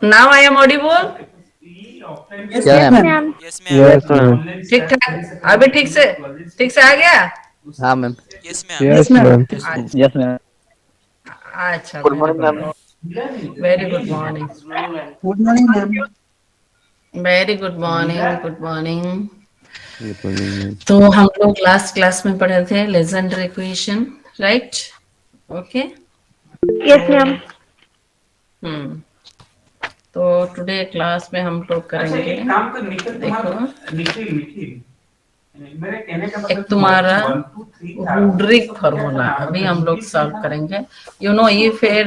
Now I am audible. Yes, क्या yes, ma'am? ma'am. Yes, ma'am. Yes, ma'am. ठीक ठाक अभी ठीक से आ गया। हाँ ma'am. Yes, ma'am. Yes, Yes, ma'am. ma'am. Yes ma'am. अच्छा good very morning ma'am. Good, very good morning, Good morning, ma'am. Very good morning, good morning. Good morning, ma'am. तो हम लोग लास्ट क्लास में पढ़े थे legendary equation, right? Okay. Yes, ma'am. हम्म तो today class में हम लोग करेंगे, देखो एक तुम्हारा रूड्रिक फार्मूला अभी हम लोग सॉल्व करेंगे। You know if a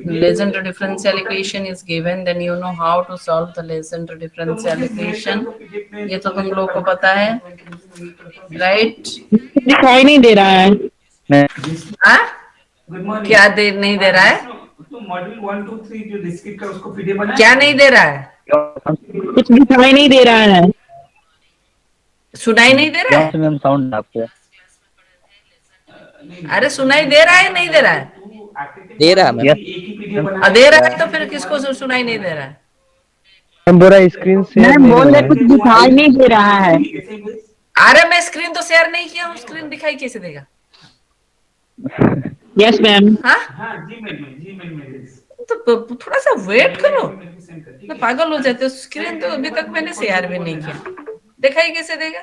Legendre differential equation is given then you know how to solve the Legendre differential equation. ये तो तुम लोग को पता है, राइट? दिखाई नहीं दे रहा है। हाँ, क्या दे नहीं दे रहा है? क्या नहीं दे रहा है? कुछ दिखाई नहीं दे रहा है। सुनाई नहीं दे रहा यहाँ से है? मैम साउंड आपको अरे सुनाई दे रहा है नहीं दे रहा है? दे रहा है मैम। दे रहा है तो फिर किसको सुनाई नहीं दे रहा है? मैम बोला स्क्रीन शेयर मैम नहीं बोल हो रहे रहा कुछ दिखाई नहीं दे रहा है। अरे मैं स्क्रीन तो शेयर नहीं किया हूँ, स्क्रीन दिखाई कैसे देगा? Yes ma'am. हाँ, तो थोड़ा सा वेट करो, मैं पागल हो जाते हो। स्क्रीन तो अभी तक मैंने शेयर भी नहीं किया, दिखाई कैसे देगा?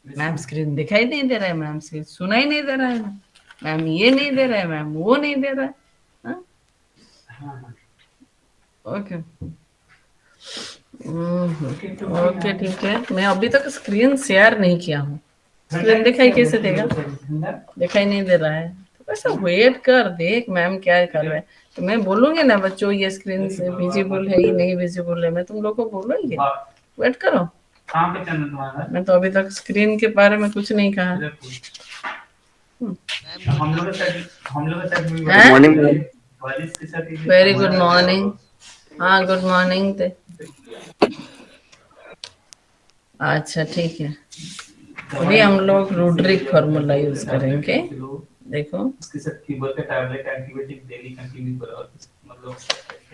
मैम स्क्रीन दिखाई नहीं दे रहा है, मैम से सुनाई नहीं दे रहा है, मैम ये नहीं दे रहा है, मैम वो नहीं दे रहा है। ओके ओके ठीक है, मैं अभी तक स्क्रीन शेयर नहीं किया हूँ। स्क्रीन दिखाई कैसे देगा? दिखाई नहीं दे रहा है तो ऐसा वेट कर, देख मैम क्या कर रहे हैं। तो मैं बोलूंगी ना बच्चों ये स्क्रीन से विजिबल है या नहीं विजिबल है, मैं तुम लोग को बोलूंगी, वेट करो। मैं तो अभी तक स्क्रीन के बारे में कुछ नहीं कहा। Very good morning. हाँ गुड मॉर्निंग। अच्छा ठीक है, अभी हम लोग रूड्रिक फार्मूला यूज करेंगे। देखो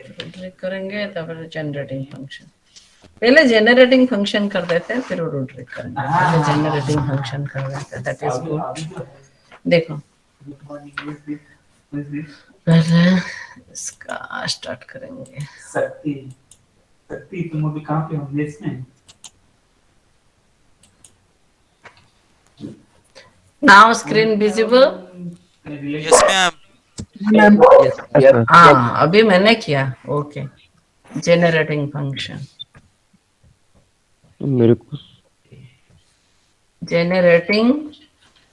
रूड्रिक करेंगे तब जनरेटिंग फंक्शन, पहले जनरेटिंग फंक्शन कर देते हैं फिर रूड्रिक करेंगे। पहले जनरेटिंग फंक्शन कर देते हैं, दैट इज गुड। देखो पहले इसका स्टार्ट करेंगे। शक्ति तुम अभी कहाँ पे हो इसमें? Now screen visible? Yes, ma'am. है। हाँ अभी मैंने किया। ओके, जनरेटिंग फंक्शन, मेरे को generating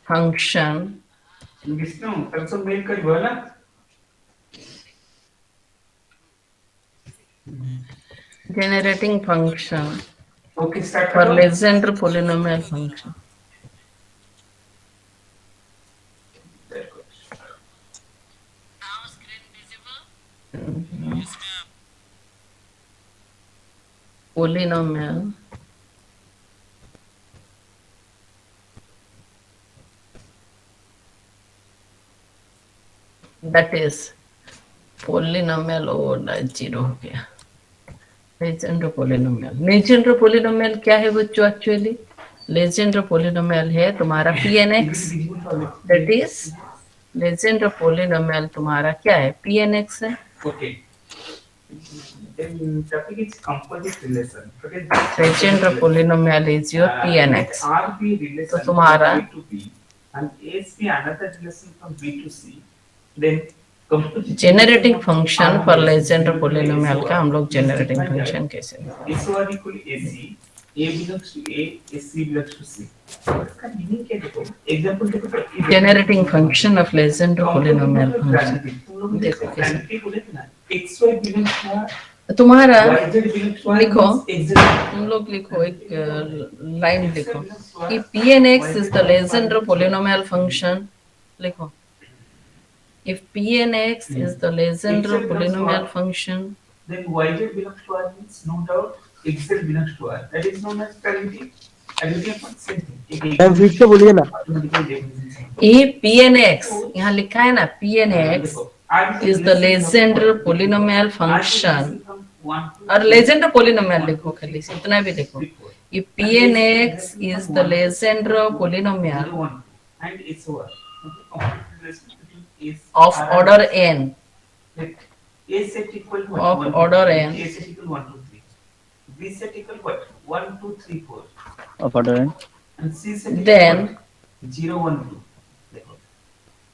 function Vishnu console mail कर बोला generating function okay start for करो। Legendre polynomial function. Polynomial that is polynomial और जीरो हो गया। लेजेंडर पोलिनोमियल, लेजेंडर पोलिनोमियल क्या है बच्चों? एक्चुअली लेजेंडर पोलिनोमियल है तुम्हारा pnx, that is Legender polynomial तुम्हारा क्या है? pnx है। Okay then topic is composite relation. Legender polynomial is your pnx। R be relation तो तुम्हारा from B to B and S be another relation from B to C. Then generating function पर Legender polynomial का हम लोग generating function कैसे? SOR equal AC, A belongs to A, SC belongs to C. इसका meaning क्या देखो? Example देखो, generating function of Legender polynomial function देखो कैसे बोले थे ना, XY belongs to तुम्हारा YZ belongs to लिखो, XZ. तुम लोग लिखो एक लाइन लिखो कि pnx is the Legendre polynomial function। लिखो if pnx is the Legendre polynomial function then YZ belongs to R means no doubt XZ belongs to R. That is known as parity. Parity upon same thing. Ma'am फिर से बोलिए ना। if pnx यहाँ लिखा है ना pnx is the Legendre polynomial function 1 2 और Legender polynomial लिखो, खाली इतना भी लिखो। If Pnx is the Legendre polynomial 0 1 and SOR. Okay, relation between S of order n, let A set equal what? of 1, order 2, n. A set equal 1 2 3. B set equal what? 1 2 3 4. Of order n. And C set equal Then what? 0 1 2. देखो,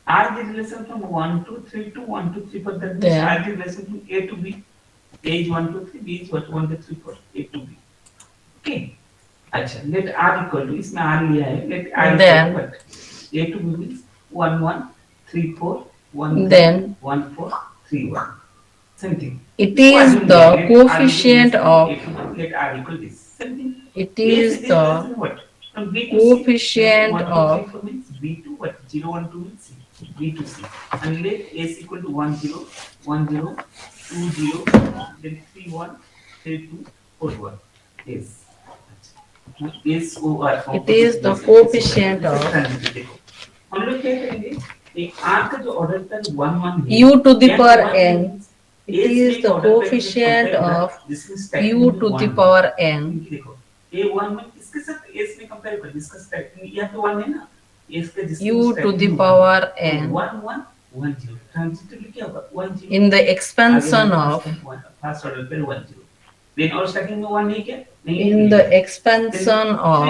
R the relation from 1 to 3 to 1 to 3, but that means Then- R the relation from A to B. A is 1 to 3, B is what? 1 to 3 4, A to B. Okay. अच्छा, let R equal to, इसमें R लिया है, let R equal Then- to what? A to B means 1 1 3 4 1 3 Then- 1 4 3 1. Same thing. it is the coefficient of, Let R equal this. Same thing. it is the From B to C, coefficient 1 2 of 3 4 means B to what? 0 1 2 means C. B to C. And let A is equal to 1 0 1 0 2 0 then 3 1 3 2 4 1. Yes. S O R. it is the coefficient of हम लोग क्या करेंगे? एक R का जो order था 1 1 है, u to the N power 1 n, means it A is से the order पे coefficient compare of कर, जिसमें stacking u में to the 1 power n इनकी देखो A1 में किसके साथ S में कंपेयर कर, जिसका स्टैकिंग या तो 1 है ना, S का जिसका u to stacking the में power 1 n 1 1 1 0 ट्रांजिटिवली क्या होगा 1 0 in the expansion of, first order पे 1 0 देन और स्टैकिंग में 1 नहीं क्या नहीं in the expansion of,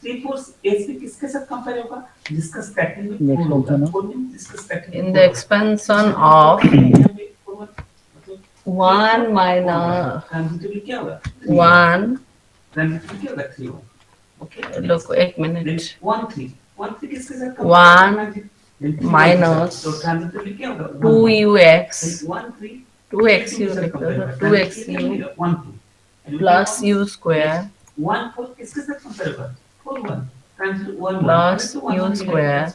3 4 S में किसके साथ कंपेयर होगा, जिसका स्टैकिंग में 4 होगा, 4 में जिसका stacking in the expansion of 1 minus transitively क्या होगा 1, ट्रांजिटिवली क्या होगा 3 ओके look, एक minute, 1 3 किसके साथ 1 minus तो ट्रांजिटिवली क्या होगा 2ux, 1 3 2xu लिख लो, 2xu 1 2 plus u square 1 4 किसके साथ कंपेयर होगा 4 1 transitive 1 plus u square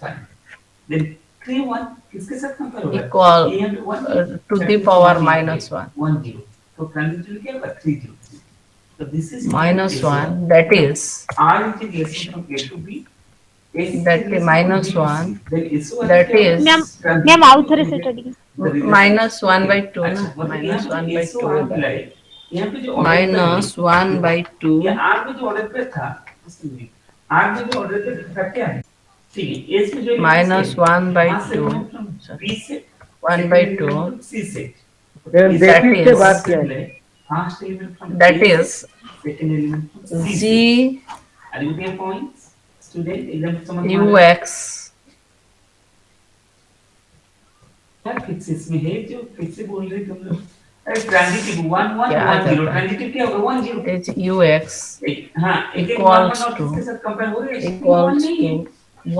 then 3 1 किसके साथ कंपेयर होगा equal A and 1 to the power minus 1, 1 0 तो ट्रांजिटिव क्या होगा 3 0 so this is minus 1, that is, R is the relation from A to B that is minus 1, then SO that is ma'am आउथर से चढ़ी minus 1 by 2 ना, minus 1 by 2 होगा, यहाँ पे जो minus 1 by 2 ये आर में जो ऑर्डर पे था उसमें आर में जो ऑर्डर पे था क्या है ठीक है एस में जो minus 1 by 2, बी से 1 by 2, सी से Then That that is के is- बाद क्या है? First element from that is second element from C g are you getting points student example समझ में ux क्या फिक्सेस में है जो फिक्स से बोल रहे तुम लोग अरे ट्रांजिटिव 1 1 क्या 1 0 आता है? ट्रांजिटिव क्या होगा 1 0 is ux हाँ एक एक Equals 1 और to- किसके साथ कंपेयर हो रहे हैं equals to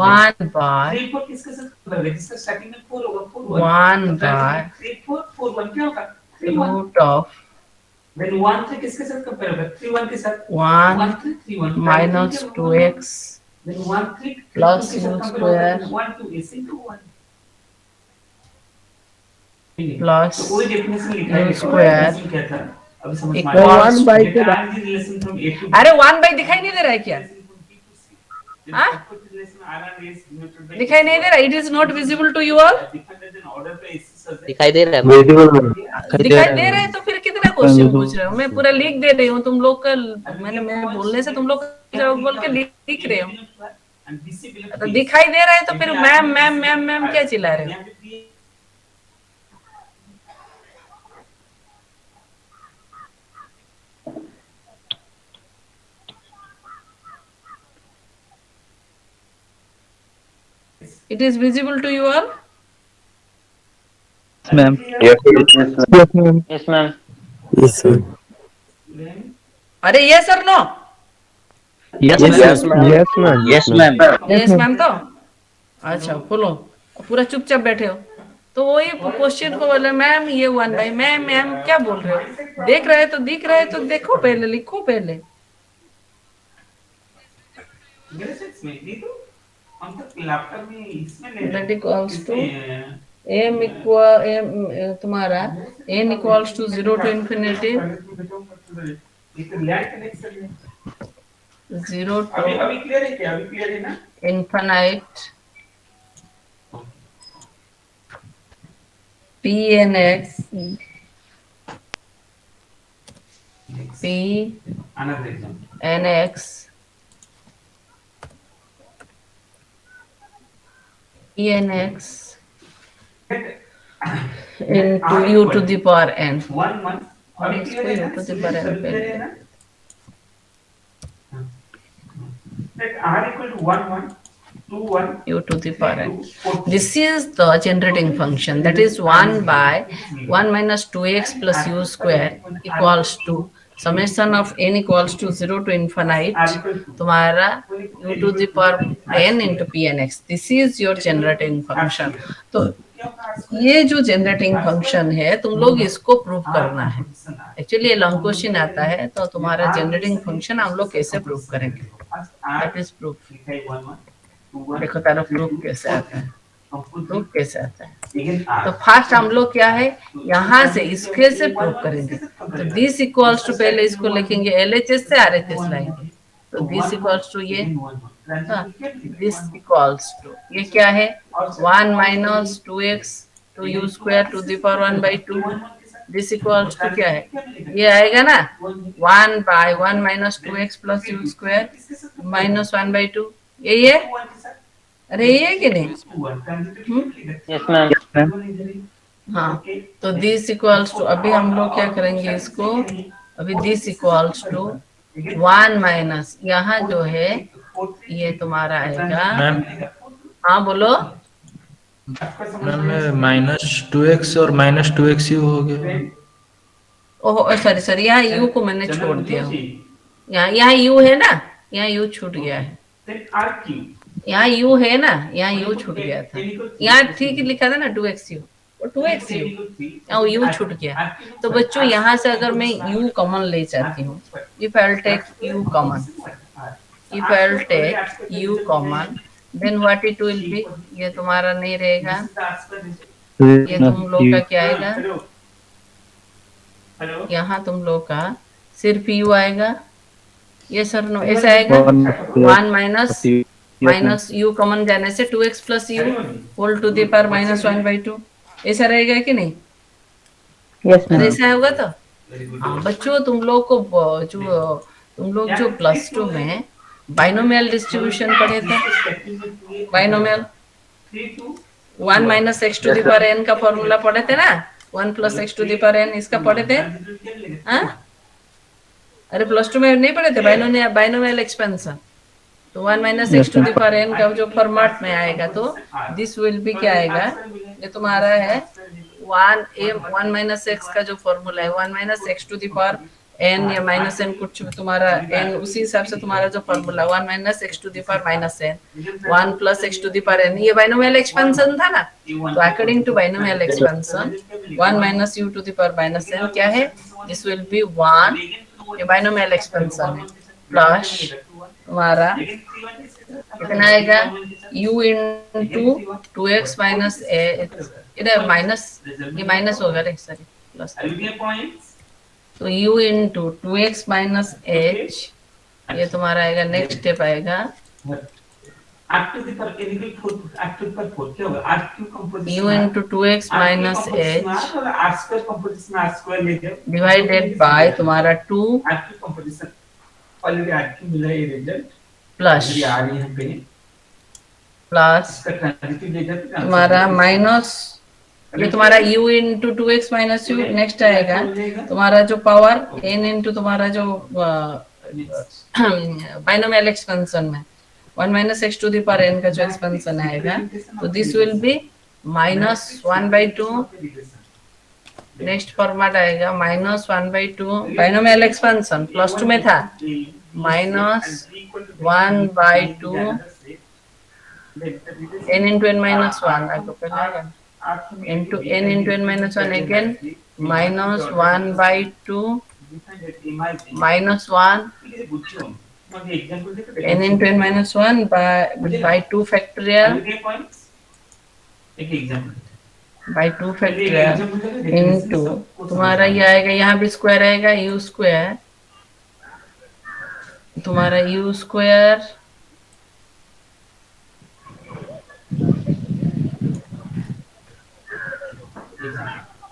1 by 3 4 किसके साथ कंपेयर होगा जिसका स्टार्टिंग में 4 होगा 4 1 by 3 4 4 1 क्या होगा 3 1 root of देन 1 3 किसके साथ कंपेयर होगा 3 1 के साथ 1 1 3 3 1 minus 2x then 1 3 plus u square 1 2 is into 1 plus तो कोई डेफिनेशन लिखा है u square क्या था अभी समझ में equals आया 1 by के बाद रिलेशन फ्रॉम ए टू अरे 1 by दिखाई नहीं दे रहा है क्या? हाँ? दिखाई नहीं दे रहा, it is not visible to you all? दिखाई दे रहा है Visible में दिखाई दे रहा है तो फिर कितना क्वेश्चन पूछ रहे हो? मैं पूरा लिख दे रही हूँ, तुम लोग का मैं बोलने से तुम लोग जवाब बोल के लिख रहे हो, तो दिखाई दे रहा है तो फिर मैम मैम मैम मैम क्या चिल्ला रहे हो? It is visible to you all? Ma'am Yes ma'am. अरे yes or no? Yes Yes ma'am. Yes ma'am yes ma'am तो अच्छा बोलो, पूरा चुपचाप बैठे हो तो वही क्वेश्चन को बोले मैम ये 1 by मैम मैम क्या बोल रहे हो? देख रहे तो दिख रहे तो देखो पहले, लिखो पहले। मेरे सेक्स में नहीं तो हम तो लैपटॉप में इसमें ले That equals to m equal m तुम्हारा n equals to 0 to infinity, ये तो लैड कनेक्शन है 0 अभी to अभी क्लियर है क्या अभी क्लियर है ना infinite pnx p Another example. nx pnx into u to the power n. 1 1 और इसको u to the power n पे ले लें। Let r equal to 1 1 2 1 u to the power n. 4. This is the generating function, that is 1 by 1 minus 2x plus u square equals to summation of n equals to 0 to infinite तुम्हारा u to the power n into pnx. This is your generating function. तो ये जो generating function है तुम लोग इसको prove करना है। एक्चुअली ये लॉन्ग क्वेश्चन आता है, तो तुम्हारा जनरेटिंग फंक्शन हम लोग कैसे प्रूव करेंगे, दैट इज प्रूफ। देखो तारा प्रूफ कैसे आता है, प्रूफ कैसे आता है। तो फर्स्ट हम लोग क्या है, यहाँ से इसके से प्रूव करेंगे। तो दिस इक्वल्स टू, पहले इसको लिखेंगे एलएचएस से आरएचएस लाएंगे। तो दिस इक्वल्स टू ये, दिस इक्वल्स टू ये क्या है 1 minus 2x to u square to the power 1 by 2। This equals to क्या है, ये आएगा ना 1 by 1 minus 2x plus u square minus 1 by 2। यही है, अरे ये है कि नहीं? Yes, ma'am. हाँ, तो दिस इक्वल्स टू, अभी हम लोग क्या करेंगे इसको, अभी दिस इक्वल्स टू 1 माइनस, यहाँ जो है ये तुम्हारा आएगा, मैम हाँ बोलो। मैम माइनस 2x और माइनस 2x यू हो गया। ओह सॉरी सॉरी, यहाँ यू को मैंने छोड़ दिया हूँ। यहाँ यू है ना, यहाँ यू छूट गया है, यहाँ यू है ना, यहाँ यू छूट गया था। यहाँ ठीक लिखा था ना 2x यू, वो 2x यू, यहाँ यू छूट गया। तो बच्चों यहाँ से अगर मैं यू कॉमन ले जाती हूँ, if I will take u common, if I will take u common, then what it will be, ये तुम्हारा नहीं रहेगा, ये तुम लोग का क्या आएगा, यहाँ तुम लोग का सिर्फ यू आएगा, ये सर नो ऐसा आएगा 1 माइनस माइनस यू कॉमन जाने से 2x plus u whole to the power minus 1 by 2, ऐसा रहेगा कि नहीं? Yes, ma'am. ऐसा होगा। तो हाँ बच्चों, तुम लोग जो प्लस 2 में बाइनोमियल डिस्ट्रीब्यूशन पढ़े थे, binomial 1 minus x to the power n का फॉर्मूला पढ़े थे ना, 1 plus x to the power n, इसका पढ़े थे। हाँ अरे प्लस 2 में नहीं पढ़े थे बाइनोमियल एक्सपेंशन। तो 1 minus x to the power n का जो फॉर्मेट में आएगा, तो दिस विल बी क्या आएगा, ये तुम्हारा है 1 माइनस एक्स का जो फॉर्मूला है 1 minus x to the power n या माइनस n कुछ तुम्हारा n, उसी हिसाब से तुम्हारा जो formula 1 minus x to the power minus n 1 plus x to the power n, ये बाइनोमियल एक्सपेंशन था ना। तो according to binomial expansion 1 minus u to the power minus n क्या है, दिस विल बी 1, ये बाइनोमियल एक्सपेंशन है, plus तुम्हारा कितना आएगा u इंटू 2x माइनस इधर माइनस, ये माइनस होगा रे सॉरी प्लस, तो u into 2x minus h, ये तुम्हारा आएगा नेक्स्ट स्टेप आएगा u into 2x minus h divided by तुम्हारा 2 प्लस प्लस तुम्हारा माइनस, ये तुम्हारा u into 2x minus you, next आएगा तुम्हारा जो पावर n इंटू तुम्हारा जो बाइनोमियल एक्सपेंशन में 1 minus x to the power n का जो एक्सपेंशन आएगा, तो this will be minus 1 by 2, next format आएगा minus 1 by 2, binomial expansion plus 2 में था, minus 1 by 2 n into n minus 1 आपको पहले आएगा into n into n minus 1 again minus 1 by 2 minus 1 n into n minus 1 by 2 factorial by 2 factorial into तुम्हारा ये आएगा, यहाँ भी स्क्वायर आएगा u स्क्वायर, तुम्हारा u square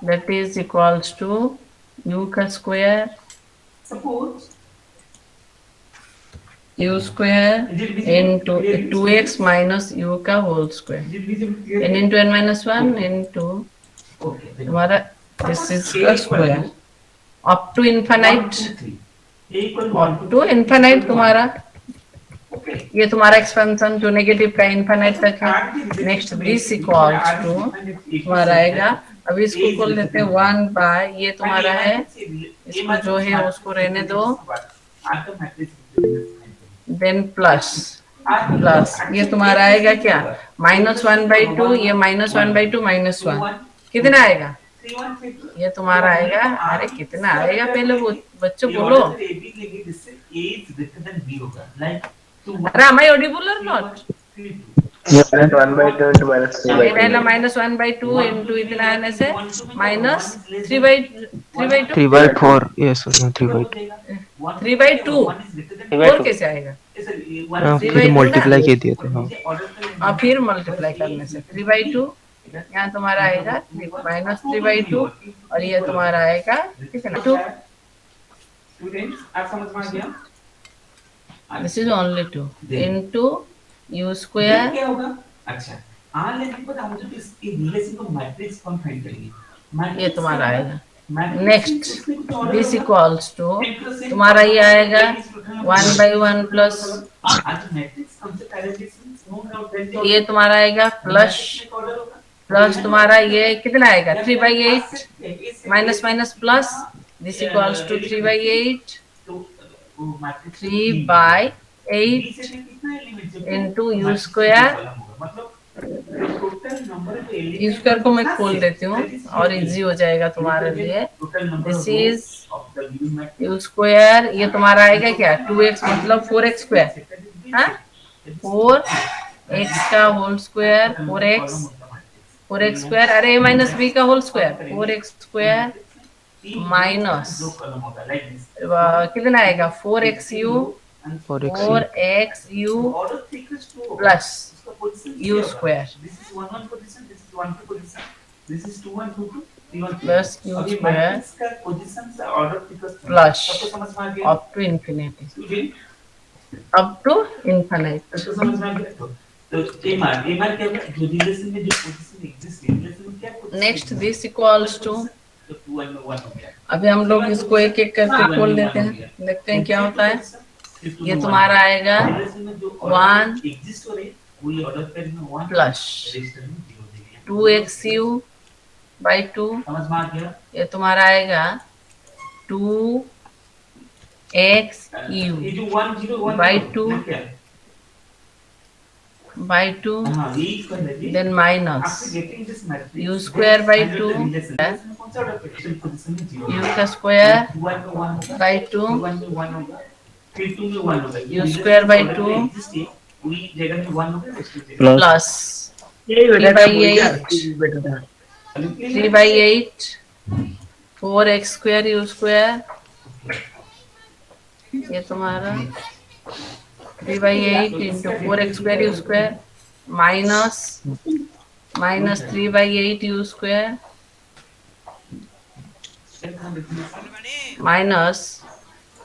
that is equals to u का square suppose u square into 2x minus u का whole square n into n minus 1 into okay तुम्हारा this is a square up to infinite up to infinite तुम्हारा ये तुम्हारा expansion जो negative का infinite तक है। नेक्स्ट दिस इक्वल्स टू तुम्हारा आएगा, अभी इसको खोल देते हैं 1 बाय ये तुम्हारा है, इसको जो है उसको रहने दो, देन प्लस प्लस ये तुम्हारा आएगा क्या -1/2, ये -1/2 -1 कितना आएगा, ये तुम्हारा आएगा, अरे कितना आएगा पहले वो बच्चों बोलो, अरे am I audible or not? Yes, ma'am. 1/2 into -2/2. ये रहना -1/2 into इतना आने से -3/2 3/4 yes 3/2 3/2 4 कैसे आएगा, फिर मल्टीप्लाई के दिए थे हाँ और फिर मल्टीप्लाई करने से 3/2 यहाँ तुम्हारा आएगा -3/2 और ये तुम्हारा आएगा कितना 2, this is only 2 into u square क्या होगा, अच्छा लेने के बाद हम जो इस रिलेशन को मैट्रिक्स कौन फाइंड करेंगे, ये तुम्हारा आएगा। नेक्स्ट दिस इक्वल्स टू तुम्हारा ये आएगा 1/1 प्लस ये तुम्हारा आएगा प्लस तुम्हारा ये कितना आएगा 3/8 minus minus plus this equals to 3/8 3/8 into u square, u square को मैं खोल देती हूँ और इजी हो जाएगा तुम्हारे लिए। दिस इज u square, ये तुम्हारा आएगा क्या 2x मतलब 4x स्क्वायर, हाँ 4x का होल स्क्वायर 4x स्क्वायर, अरे माइनस b का whole square 4x square minus कितना आएगा 4xu 4xu plus u square plus u square plus up to infinity up to infinite. Next this equals to, अभी हम लोग इसको एक एक करके खोल देते हैं, देखते हैं क्या होता है। ये तुम्हारा आएगा 1 प्लस 2xu/2, ये तुम्हारा आएगा 2xu/2 then minus u square by 2 u का square by 2 u square by 2 plus 3/8 4x square u square, ये तुम्हारा 3/8 into 4x square u square minus 3/8 u square minus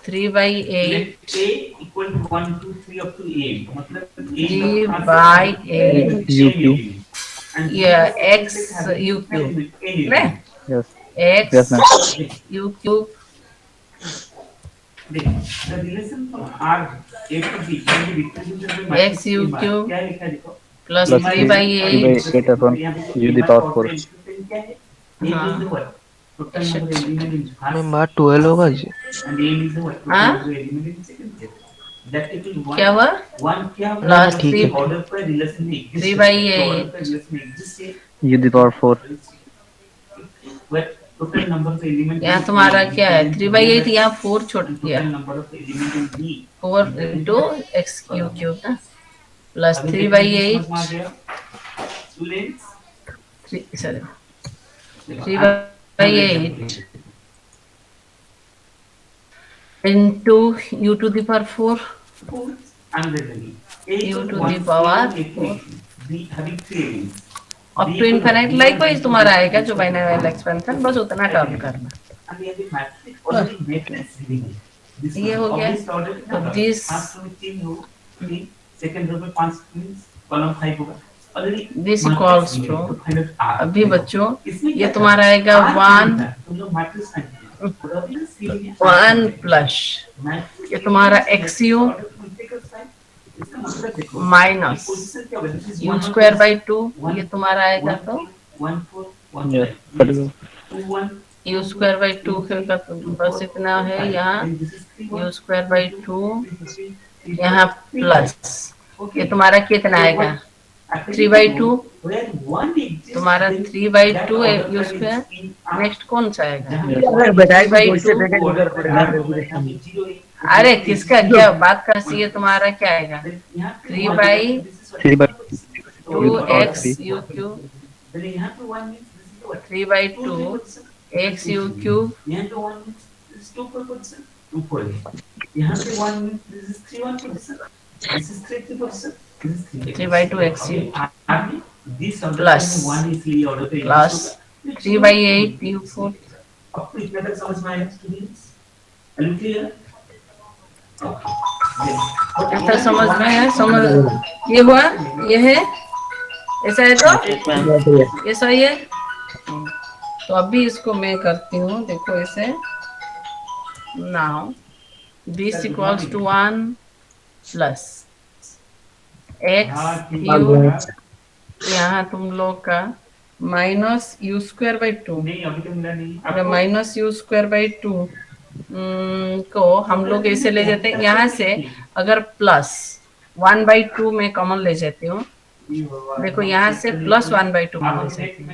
3/8 equal to 1 2 3 up to a, मतलब 3/8 u cube yeah x u cube right? yes x yes ma'am u cube the relation from r a to b can be represented by x u cube क्या लिखा देखो plus Plus 3/8 3/8 upon u the power 4 मैं बात 12 होगा जी हाँ? क्या हुआ plus ठीक है 3/8 u the power 4 यहाँ तुम्हारा क्या है 3/8 यहाँ 4 छोड़ दिया 4 into x cube ना plus 3/8 3/8 into u to the power 4 u to the power 4 up to infinite। Likewise तुम्हारा आएगा जो बाइनरी एक्सपेंशन, बस उतना टर्म करना। ये हो गया। तो दिस सेकंड रो में 5 मींस कॉलम 5 होगा ऑलरेडी दिस इक्वल्स टू, अभी बच्चों ये तुम्हारा आएगा 1 प्लस ये तुम्हारा XU minus U square by 2, ये तुम्हारा आएगा तो U स्क्वायर बाई 2 का तो बस इतना है यहाँ, U स्क्वायर बाई 2 यहाँ प्लस ये तुम्हारा कितना आएगा 3/2, तुम्हारा 3/2 U स्क्वायर। नेक्स्ट कौन सा आएगा 3/2। अरे किसका क्या बात कर सी है, तुम्हारा क्या आएगा 3/2 XU क्यूब, 3/2 XU क्यूब, यहाँ पे 1 means this is 3/2 3/2 XU this Plus. 1 इसलिए ऑर्डर पे प्लस 3/8 U4। आपको इतना तक समझ में आया स्टूडेंट्स? क्लियर? इतना समझ में है, समझ ये हुआ, ये है ऐसा है तो ये सही है। तो अभी इसको मैं करती हूँ, देखो ऐसे now this equals to 1 plus x q, यहाँ तुम लोग का माइनस U स्क्वायर बाई 2, नहीं अभी तो मिला नहीं माइनस U स्क्वायर बाई 2 को हम लोग ऐसे ले जाते हैं, यहाँ से अगर प्लस 1/2 में कॉमन ले जाती हूँ, देखो यहाँ से प्लस 1/2 कॉमन ले जाती हूँ,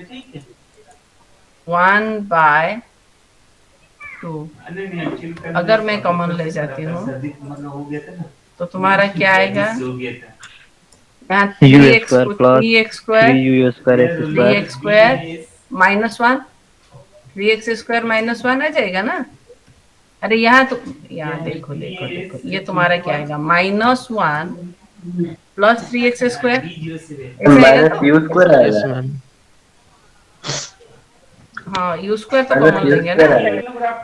1/2 अगर मैं कॉमन ले जाती हूँ तो तुम्हारा क्या आएगा यहाँ 3x square minus 1, 3x square minus 1 आ जाएगा ना। अरे यहाँ तो यहाँ देखो देखो देखो ये तुम्हारा क्या आएगा -1 plus 3x square, minus U square आएगा। हाँ U स्क्वायर तो कॉमन लेंगे ना,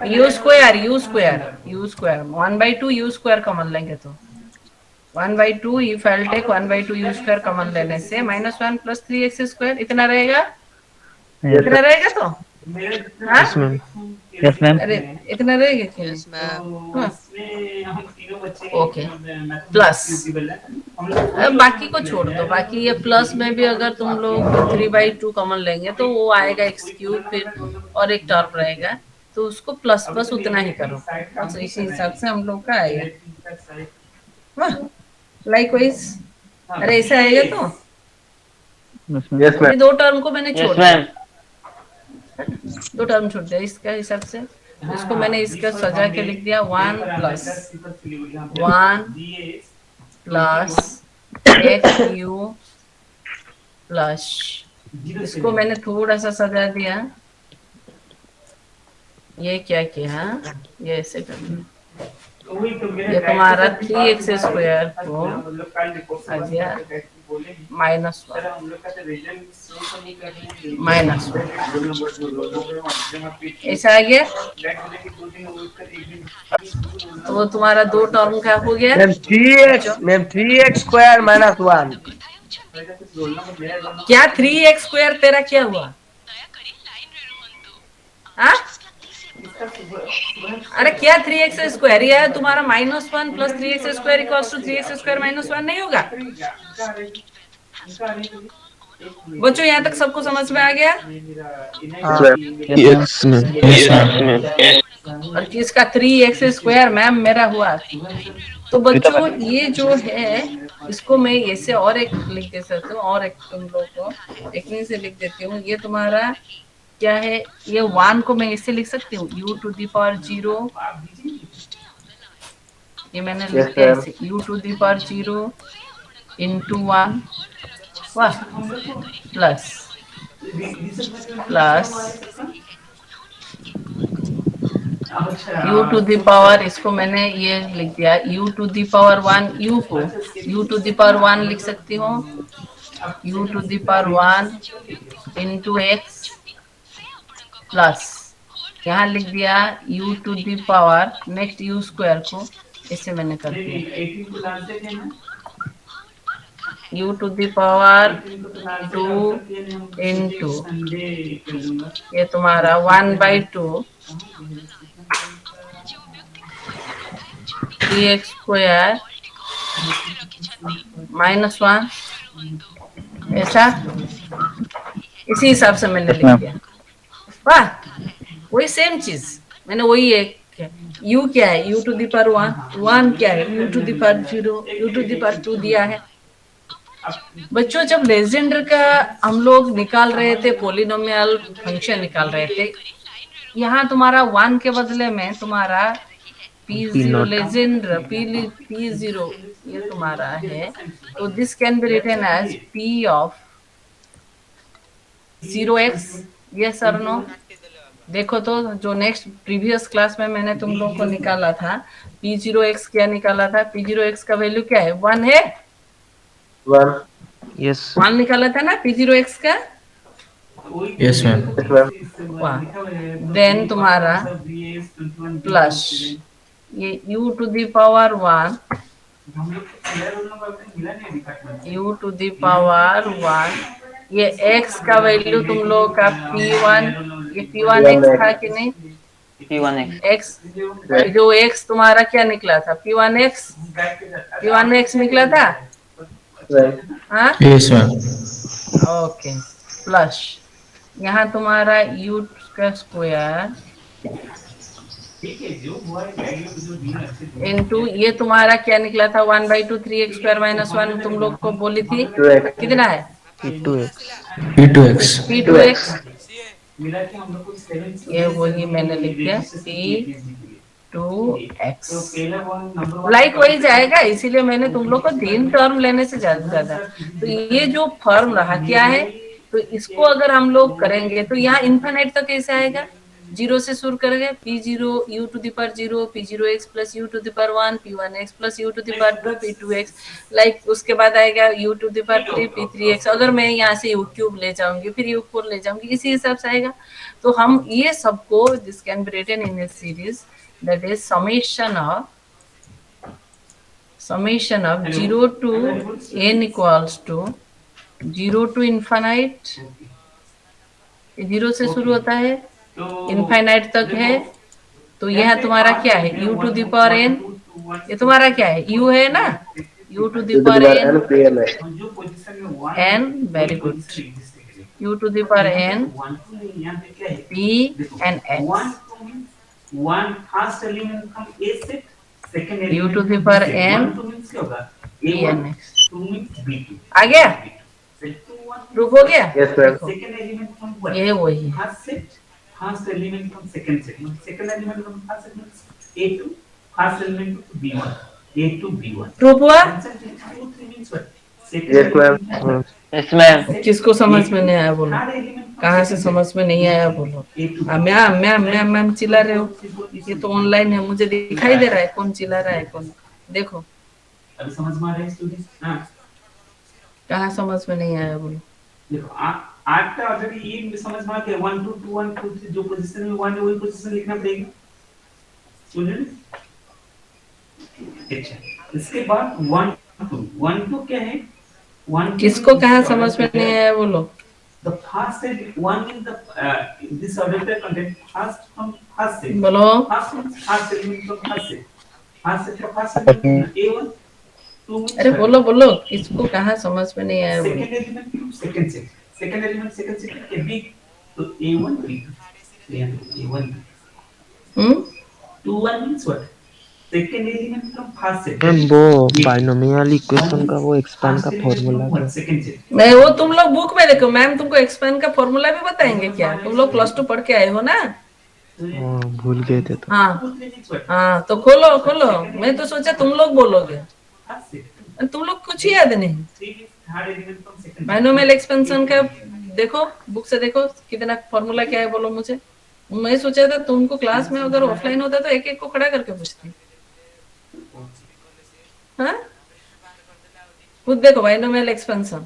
U square 1/2 U square common लेंगे तो 1/2 if I'll take 1/2 U square common लेने से -1 प्लस 3x स्क्वायर इतना रहेगा, इतना रहेगा तो हाँ? Yes ma'am. अरे इतना रहेगा क्या? ओके प्लस, बाकी को छोड़ दो, बाकी ये प्लस में भी अगर तुम लोग 3/2 कॉमन लेंगे तो वो आएगा x क्यूब, फिर और एक टर्म रहेगा तो उसको प्लस प्लस उतना ही करो, तो इसी हिसाब से हम लोग का आएगा लाइकवाइज। अरे ऐसा आएगा तो यस ये मैम। दो टर्म को मैंने छोड़ दिया, दो टर्म छोड़ दिया इसका हिसाब से, इसको मैंने इसका सजा के लिख दिया 1 प्लस एक्स यू प्लस, इसको मैंने थोड़ा सा सजा दिया, ये क्या किया ये ऐसे कर दिया, ये तुम्हारा 3x स्क्वायर को आ गया -1 ऐसा आ गया। तो वो तुम्हारा दो टर्म का हो गया मैम 3x स्क्वायर माइनस 1। क्या 3x स्क्वायर तेरा क्या हुआ? हाँ अरे क्या 3x स्क्वायर, यह है तुम्हारा -1 plus 3x square equals to 3x square -1 नहीं होगा? बच्चों यहाँ तक सबको समझ में आ गया? Yes ma'am. और किसका 3x स्क्वायर मैम मेरा हुआ। तो बच्चों ये जो है इसको मैं ऐसे और एक लिख दे सकती हूँ, और एक तुम लोग को एक से लिख देती हूँ, ये तुम्हारा क्या है, ये 1 को मैं ऐसे लिख सकती हूँ u⁴, ये मैंने लिख दिया ऐसे u⁴ इंटू 1 वाह प्लस u⁴, इसको मैंने ये लिख दिया u⁴1, u को u⁴1 लिख सकती हूँ, u⁴1 इंटू x प्लस यहाँ लिख दिया u to the power next u square को इससे मैंने कर नहीं दिया 18 को लास्ट डेट है ना, u टू दी पावर 18 को तो लास्ट 2 डेट हम into संडे कर दूंगा। ये तुम्हारा 1/2 3x स्क्वायर -1 ऐसा इसी हिसाब से मैंने लिख दिया। वाह, वही सेम चीज मैंने वही एक u क्या है u टू दी पावर 1 क्या है u to the power 0 u to the power 2 दिया है। बच्चों जब लेजेंडर का हम लोग निकाल रहे थे पोलिनोमियल फंक्शन निकाल रहे थे, यहाँ तुम्हारा 1 के बदले में तुम्हारा p0 लेजेंडर p0 ये तुम्हारा है, तो this can be written as p of 0x। Yes और नो? देखो तो जो नेक्स्ट प्रीवियस क्लास में मैंने तुम लोगों को निकाला था p0x क्या निकाला था, p0x का वैल्यू क्या है 1 है, 1 यस 1 निकाला था ना p0x का। Yes ma'am. वाह, देन तुम्हारा प्लस ये u to the power 1 u to the power 1 ये x का वैल्यू तुम लोगों का p1 ये p1 x था कि नहीं P1x x जो x तुम्हारा क्या निकला था p1 x निकला था। हाँ यस मैम। ओके, प्लस यहाँ तुम्हारा u का स्क्वायर इनटू ये तुम्हारा क्या निकला था 1/2 3x स्क्वायर -1 तुम लोग को बोली थी कितना है P2x P2X ये वही मैंने लिख दिया p2x लाइक वही जाएगा, इसीलिए मैंने तुम लोग को 3 टर्म लेने से ज्यादा। तो ये जो फॉर्म रहा क्या है, तो इसको अगर हम लोग करेंगे तो यहाँ इन्फिनिट तक कैसे आएगा, 0 से शुरू करेंगे p0 u to the power 0 p0x plus u to the power 1 p1x plus u to the power 2 p2x like उसके बाद आएगा u to the power 3 p3x। अगर मैं यहाँ से u क्यूब ले जाऊंगी फिर u 4 ले जाऊंगी इसी हिसाब से आएगा। तो हम ये सबको this can be written in a series that is summation of 0 to n equals to 0 to infinite, 0 से शुरू होता है इनफाइनाइट तक है। तो यह तुम्हारा क्या है u to the power n, ये तुम्हारा क्या है u है ना, u to the power n very good u to the power n p and x one first element from A set, second u element to the from power B set. n One two means क्या होगा? p A1, and x two means B2. आ गया, Two one. Proof हो गया। Yes, ma'am. देखो, Second element from what? ये वही First set, first element from second set. Second element from first set means A2, first element from B1. A2, B1. Proof हुआ। Answer 2, 3 means what? Second Yes, ma'am. element from what? Yes ma'am किसको समझ में नहीं आया बोलो, Third element from कहाँ से second समझ में नहीं आया बोलो। A2. मैम चिल्ला रहे हो, ये तो ऑनलाइन है, मुझे दिखाई दे रहा है कौन चिल्ला रहा है कौन। देखो अभी समझ में आ रहा है स्टूडेंट्स? हाँ कहाँ समझ में नहीं आया बोलो। देखो आठ का ऑलरेडी ये समझ में आ गया 1 2 2 1 2 3 जो पोजीशन में 1 है वही पोजीशन लिखना पड़ेगा स्टूडेंट। अच्छा इसके बाद 1 2 क्या है 1 किसको कहाँ समझ में नहीं आया बोलो। The first set 1 in the this order का content first from first set बोलो first element from first set का फर्स्ट एलिमेंट A1 2 अरे बोलो बोलो, किसको कहाँ समझ में नहीं आया बोलो। Second element from second element के बी तो A1 B2 A1 2 1 means what second element from first set ma'am वो बाइनोमियल इक्वेशन का वो एक्सपांड का फॉर्मूला है। सेकंड सेट नहीं वो तुम लोग बुक में देखो, मैम तुमको एक्सपेंड का फॉर्मूला भी बताएंगे क्या, तुम लोग +2 पढ़ के आए हो ना। भूल गए थे तो हाँ तो खोलो खोलो, मैं तो सोचा तुम लोग बोलोगे, तुम लोग कुछ ही याद नहीं। Third element from second binomial expansion का देखो, बुक से देखो कितना फॉर्मूला क्या है बोलो मुझे। मैं सोचा था तुमको क्लास में अगर ऑफलाइन होता तो एक एक को खड़ा करके पूछती। हाँ खुद देखो binomial expansion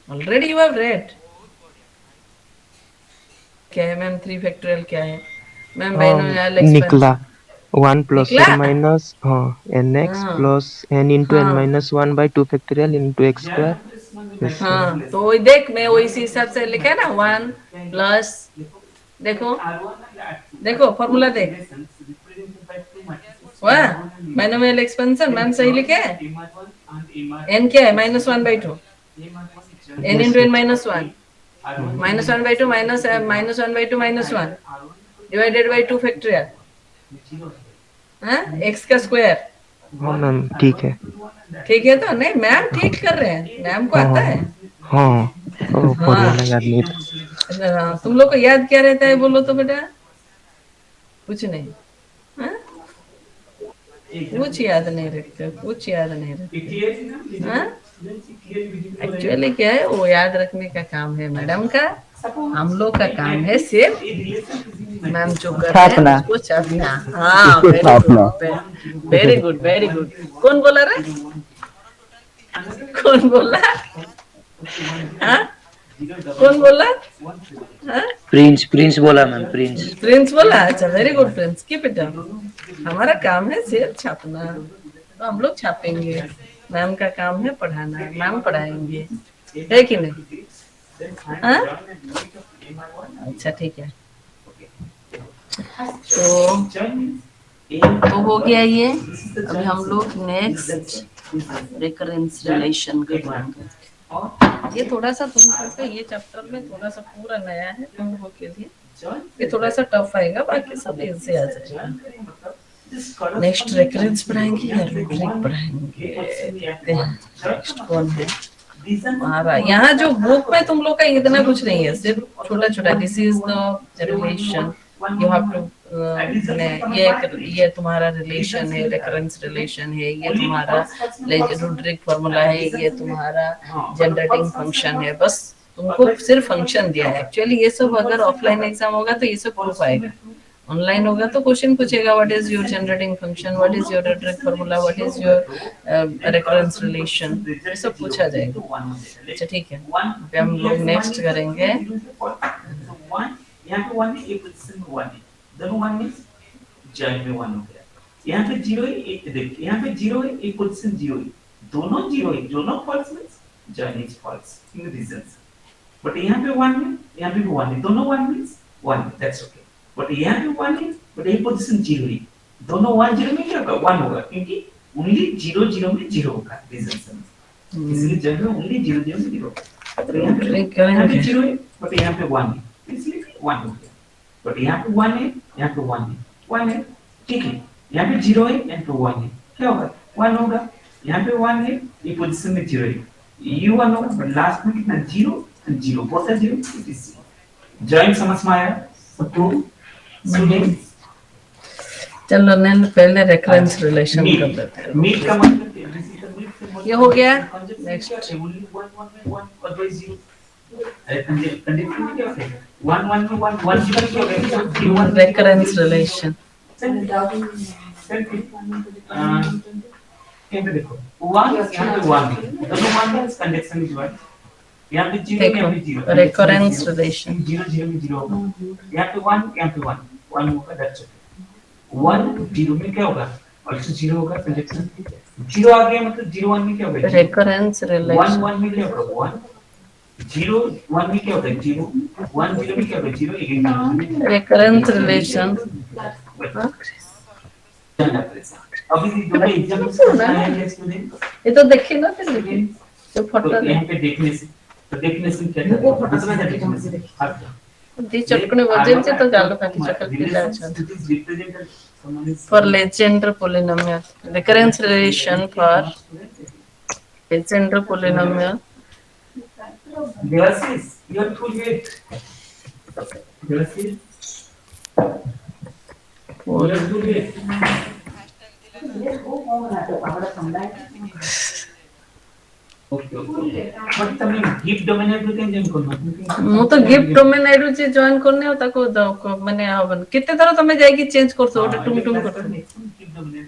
already you have read क्या है मैम 3 फैक्टोरियल क्या है। मैम हाँ बाइनोमियल एक्सपेंशन निकला 1 प्लस निकला? और माइनस हाँ nx हाँ प्लस n इंटू n हाँ minus 1 by 2 factorial into x square ऐसे हाँ, तो वही देख मैं वही इसी हिसाब से लिखा है ना 1 प्लस, देखो देखो फॉर्मूला देख, वाह बाइनोमियल एक्सपेंशन मैम सही लिखे है। n क्या है -1/2, n into n -1, -1/2 -1/2 -1 divided by 2 factorial, हाँ x का स्क्वायर। हाँ मैम ठीक है ठीक है, तो नहीं मैम ठीक कर रहे हैं, मैम को हाँ आता हाँ है। हाँ ओ हाँ फॉर्मूला याद नहीं था तुम लोग को याद क्या रहता है बोलो तो बेटा, कुछ नहीं, हाँ? कुछ याद नहीं रखते, कुछ याद नहीं रखते, हाँ? एक्चुअली क्या है वो याद रखने का काम है मैडम का, हम लोग का काम है सिर्फ मैम जो कर रहे हैं छापना। उसको छापना। हाँ वेरी गुड वेरी गुड। कौन बोला रे, कौन बोला, हाँ कौन बोला, हाँ प्रिंस बोला मैम, प्रिंस। प्रिंस बोला, अच्छा very good Prince, keep it down. हमारा काम है सिर्फ छापना, तो हम लोग छापेंगे, मैम का काम है पढ़ाना, मैम पढ़ाएंगे, है कि नहीं, हाँ अच्छा ठीक है। तो हो गया ये, अभी हम लोग नेक्स्ट रिकरेंस रिलेशन करेंगे। ये थोड़ा सा तुम लोग का ये चैप्टर में थोड़ा सा पूरा नया है तुम लोगों के लिए, ये थोड़ा सा टफ आएगा, बाकी सब इजी आ जाएगा। नेक्स्ट रेकरेंस पढ़ाएंगे या रूब्रिक पढ़ाएंगे, देखते हैं नेक्स्ट कौन है हमारा। यहाँ जो बुक में तुम लोग का इतना कुछ नहीं है, सिर्फ छोटा छोटा this is the relation you have to, ये तुम्हारा रिलेशन है, रेकरेंस रिलेशन है, ये तुम्हारा रूब्रिक फॉर्मूला है, ये तुम्हारा जनरेटिंग फंक्शन है, बस तुमको सिर्फ फंक्शन दिया है। एक्चुअली ये सब अगर ऑफलाइन एग्जाम होगा तो ये सब प्रूफ आएगा, ऑनलाइन होगा तो क्वेश्चन पूछेगा what is your generating function, what is your rubric formula, what is your recurrence relation, ये सब पूछा जाएगा। अच्छा ठीक है, अभी हम लोग नेक्स्ट करेंगे। यहाँ पे 1 है, ये पोजीशन 1 है, दोनों 1 मींस जॉइन में 1 हो गया। यहाँ पे 0 है, एक देखिए यहाँ पे 0 है, एक पोजीशन 0 है, दोनों 0 है, दोनों false means join is false in reasons. But यहाँ पे 1 है, यहाँ पे 1 है, दोनों 1 मींस 1, दैट्स ओके। बट यहाँ पे 1 है, बट ये पोजीशन 0 है, दोनों 1 0 में क्या होगा, 1 होगा, क्योंकि ओनली 0 0 में 0 होगा रीजंस में, इसलिए जब में ओनली 0 0 में 0 होगा। तो यहाँ पे 0 है, बट यहाँ पे 1 है, इसलिए 1 हो गया। बट यहाँ पे 1 है, यहाँ पे 1 है, 1 है, ठीक है। यहाँ पे 0 है, यहाँ पे 1 है, क्या होगा, 1 होगा। यहाँ पे 1 है, ये पोजीशन में 0 है, ये 1 होगा, बट लास्ट में कितना 0 0, both are 0, it is join. समझ में आया सबको स्टूडेंट्स? चलो नैन पहले रेकरेंस रिलेशन कर लेते हैं। मीट का मतलब ये हो गया, नेक्स्ट ओनली 1 1 में 1 अदरवाइज 0। कंडीशन में क्या होता है, 1 1 में 1 1 0 क्या होगा, 0 1 रेकरेंस रिलेशन। यहाँ पे देखो 1 यहाँ पे 1 है, दोनों 1 में कंडीशन इज 1। यहाँ पे 0 यहाँ पे 0, रेकरेंस रिलेशन 0 0 में 0 होगा। यहाँ पे 1 यहाँ पे 1 1 होगा, दैट्स ओके। 1 0 में क्या होगा, also 0 होगा, कंडीशन 0 आ गया, मतलब 0 1 में क्या होगा, रेकरेंस 1 रिलेशन 1 में क्या होगा, 1 0 1 में क्या होगा, 0 1 0 में क्या होगा, 0 again रेकरेंस रिलेशन। अभी दोनों एग्जांपल्स है स्टूडेंट, ये तो देखिए ना फिर लेकिन जो फोटो तो यहाँ पे देखने से क्या वो फोटो से देखने से दी चटकने वजन से तो जालो काटी चकल पिला अच्छा for Legender polynomial, recurrence relation for Legender polynomial. Glasses, you are too late. Glasses, you are too late. Okay, okay. But તમે gift domain આપ્યું કેમ જેમ કરનો? હું તો ગિફ્ટ ડોમેન આઈડું જે જોઈન કરને હો તાકો દો મને આવન કેતે થરો તમે જાયકી ચેન્જ કરશો ઓટે ટુમ ટુમ કરશો Gift domain.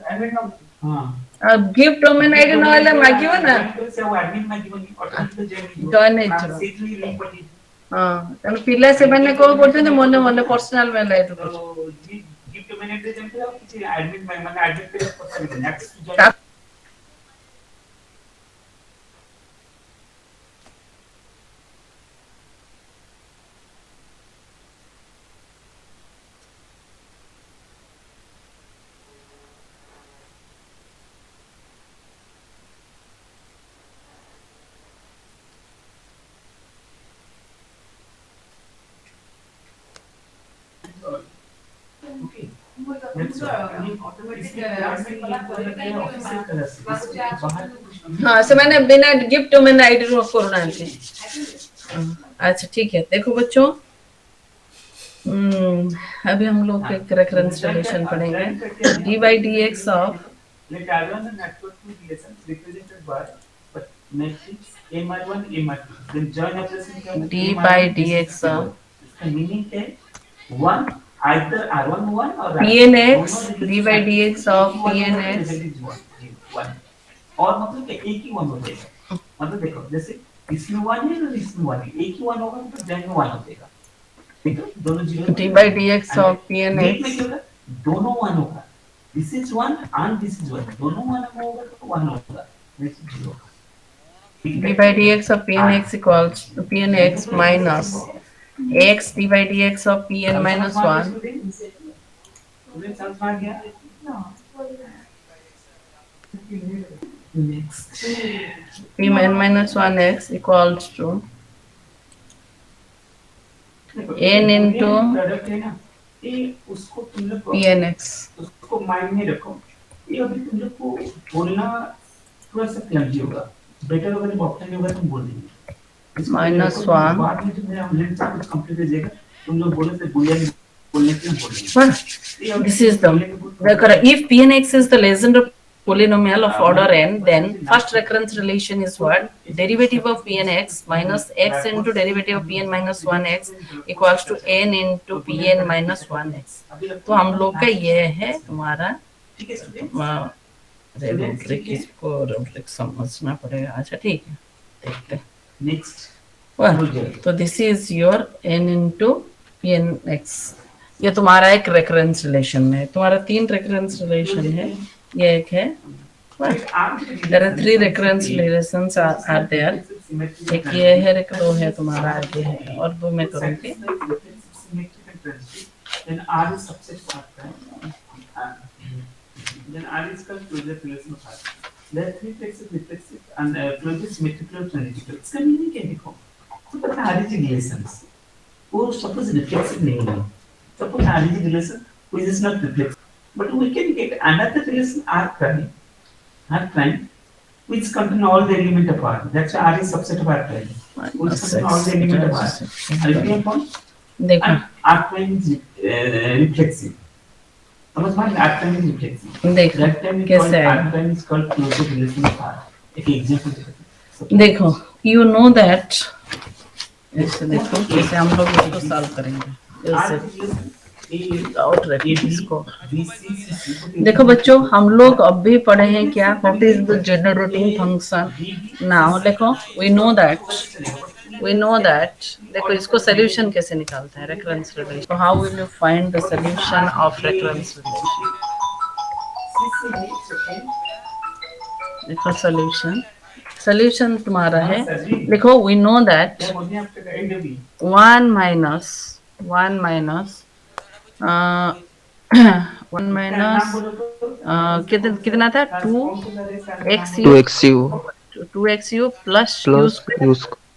I don't know. हाँ. अब गिफ्ट डोमेन आईडी न आले मागियो ना से वो admin માં જીવન ઓટોમેટિક જોઈન જ છો સેટલી લિંક પડી ହଁ ତେଣୁ ପିଲା ସେମାନେ କଣ କରୁଛନ୍ତି ମନେ ମନେ ପର୍ସନାଲ ମେଲ ତ ଗିଫ୍ଟ ମିନିଟ୍ ଯେମିତି ଆଉ କିଛି ଆଡମିଟ ମାନେ ଆଡମିଟ କରିବା କଥା ବି ନାହିଁ ଆକ୍ସେସ ଟୁ ଜଏନ୍ ओके हाँ ସେମାନେ बिना गिफ्ट में आईडी रो करना है। अच्छा ठीक है देखो बच्चों अभी हम लोग एक रेफरेंस रिलेशन पढ़ेंगे D by D x of let diagram the network two relations represented by matrix MR1 MR2 then join operation क्या होगा? D by D x of इसका मीनिंग है one either R1 1 और P N x D by D x of P N x one और मतलब एक ही one हो जाएगा मतलब देखो जैसे इसमें वन है और इसमें वन है एक ही वन होगा तो जैन में वन हो जाएगा ठीक है दोनों zero D by D x of P N x दोनों वन होगा this is one and this is one दोनों वन होगा तो वन होगा this is zero D by D x of P N x equals to P N x minus x D by D x of P N minus one समझ में गया next P N minus one x equals to n into product है ना ये उसको तुम लोग P N x उसको माइंड में रखो ये अभी तुम लोग को बोलना थोड़ा सा क्लमजी होगा बेटर होगा जब ऑप्शन होगा तुम बोल देंगे माइनस वन बाद में जब मेरा लेट से कुछ कंप्लीट हो जाएगा तुम लोग बोले तो बुलियन बोलने के लिए बोलेंगे this is the if pnx is the legend of polynomial of order n then first recurrence relation is what derivative of pnx minus x into derivative of pn minus 1x equals to n into pn minus 1x तो हम लोग का ये है तुम्हारा ठीक है student rubric इसको रूब्रिक समझना पड़ेगा अच्छा ठीक है देखते हैं नेक्स्ट तो this is your n into pnx ये तुम्हारा एक रेकरेंस रिलेशन है तुम्हारा तीन रेकरेंस रिलेशन है ये एक है there are three recurrence relations are there एक ये है एक दो है तुम्हारा आगे है और दो मैं करूंगी then r is subset of r then r is called closure relation of r there are three reflexive and closure symmetrical transitive इसका मीनिंग क्या देखो तो पता r is relations वो सपोज रिफ्लेक्सिव नहीं है suppose r is relation which is not reflexive but we can get another relation r prime which contain all the element of r that's why r is subset of r prime which contain all the element of r are you clear point देखो r prime is reflexive समझ में r prime is reflexive देखो that time we कैसे call है r prime is called closure relation of r एक example देखो you know that ऐसे देखो कैसे हम लोग इसको सॉल्व करेंगे ऐसे विदाउट रेफरेंस को देखो बच्चों हम लोग अब भी पढ़े हैं क्या what is the generating function now देखो वी नो दैट देखो इसको सॉल्यूशन कैसे निकालते हैं रेकरेंस रिलेशन तो how will you find the solution of recurrence relation देखो सॉल्यूशन तुम्हारा है देखो वी नो दैट 1 माइनस कितना था 2xu 2xu plus plus u